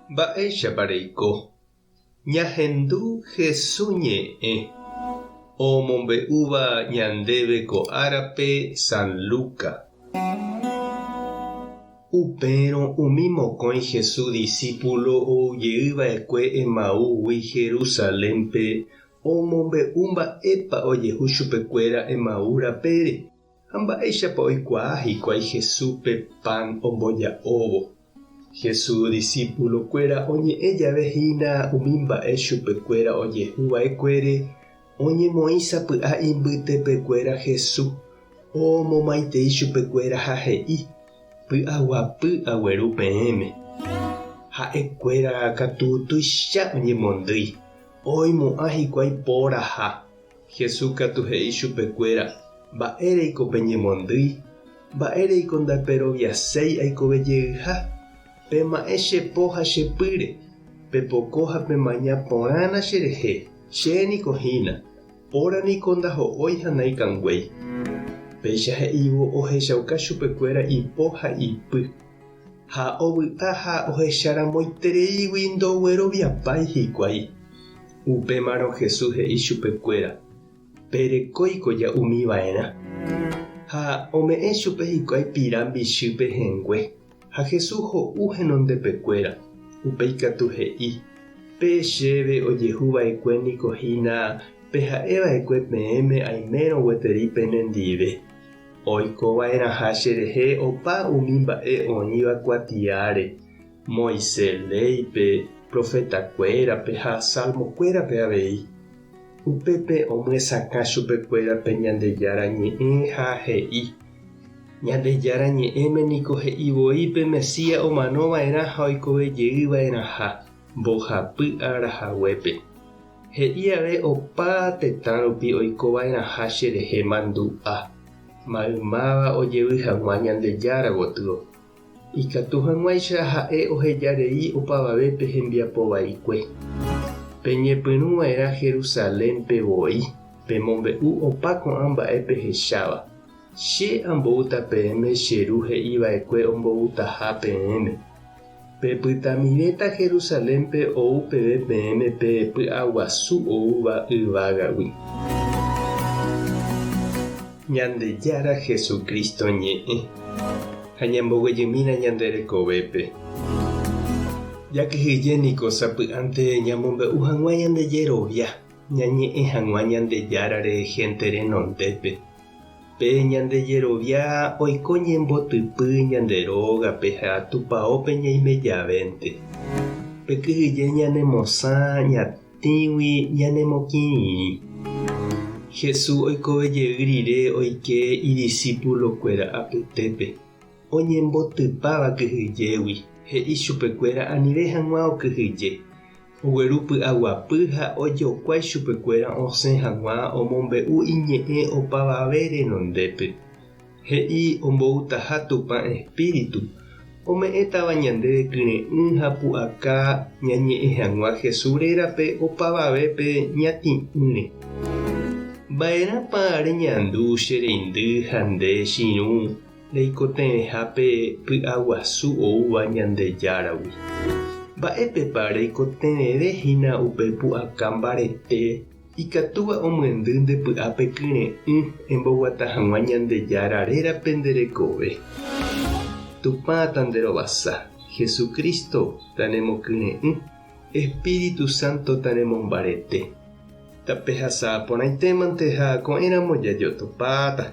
Mba'éichapareiko. Ñahendu Jesús ñe'ẽ omombe'úva ñandéve ko árape San Luca. Upérõ umi mokõi Jesús discípulo oujeýva'ekue Emaúgui Jerusalénpe omombe'u mba'épa ojehu chupekuéra Emaú rapére ha mba'éichapa oikuaa hikuái Jesúspe pan omboja'óvo. Jesús discípulokuéra oñe'ẽjavehína umi mba'e chupekuéra ojehuva'ekuére oñemoĩsapy'a imbytepekuéra Jesús omomaitei chupekuéra ha he'i py'aguapy agueru peẽme. Ha'ekuéra katu tuicha oñemondýi oimo'ã hikuái póraha. Jesús katu he'i chupekuéra: mba'éreiko peñemondýi, mba'éreiko ndaperoviaséi aikovejeýha. Pema'ẽ chepo ha chepýre, pepoko ha pemaña porãna cherehe. Chéniko hína, póraniko ndaho'ói ha naikãnguéi. Péicha he'ívo ohechauka chupekuéra ipo ha ipy. Ha ovy'a ha ohecharamoitereígui ndogueroviapái hikuái. Upémarõ Jesús he'i chupekuéra: perekóiko ja'umiva'erã. Ha ome'ẽ chupe hikuái pirambichy pehengue. Ha Jesús ho'u henondepekuéra. Upéi katu he'i: péichéve ojehuva'ekue nikohína peha'eva'ekue peẽme aimérõ gueteri penendive. Oikova'erãha cherehe opa umi mba'e oĩva kuatiáre, Moisés léipe, profetakuérape ha salmokuérape avei. Upépe omyesakã chupekuérape Ñandejára ñe'ẽ ha he'i: Ñandejára ñe'ẽme niko he'ivoi pe Mesías omanova'erã ha oikovejeýva'erãha mbohapy arahaguépe. He'i ave opa tetã rupi oikova'erãha cherehe mandu'a. Maymáva ojevy hag̃ua Ñandejára gotyo. Ikatu hag̃uáicha ha'e ohejarei opavavépe hembiapovaikue. Peñepyrũva'erã Jerusalénpe voi, pemombe'u opa ko'ã mba'e pehecháva. Che ambouta peẽme cheru he'iva'ekue omboutaha peẽme. Pepytamivéta Jerusalénpe ou peve peẽme pe py'aguasu oúva yvágagui. Ñandejára Jesucristo ñe'ẽ ha ñamboguejymína ñande rekovépe. Jakyhyjéniko sapy'ánte ñamombe'u hag̃ua ñandejerovia ñañe'ẽ hag̃ua Ñandejárare gente renondépe. Pe ñandejerovia oiko ñembotypy ñanderógape ha tupãópe ñaimejavénte. Pekyhyje ñanemosã ñatĩgui ñanemokĩrĩri. Jesús oikovejey rire oike idiscípulokuéra apytépe. Oñembotypáva kyhyjégui. He'i chupekuéra anive hag̃ua okyhyje. Ogueru py'aguapy ha ojokuái chupekuéra osẽ hag̃ua omombe'u iñe'ẽ opavave renondépe. He'i omboutaha Tupã Espíritu. Ome'ẽtava ñandéve kyre'ỹ ha pu'aka ñañe'ẽ hag̃ua Jesús rérape opavavépe ñati'ỹre. Mba'érepa reñandu che reindy ha nde chiru reikoterehápe py'aguasu oúva Ñandejáragui. Mba'épepa reikotererehína upe pu'aka mbarete ikatúva omyendy ndepy'ápe kyre'ỹ emboguata hag̃ua Ñandejára rérape nderekove. Tupãta nderovasa. Jesucristo taremokyre'ỹ. Espíritu Santo taremombarete. Tapehasa porãitémante ha ko'ẽramo jajotopáta.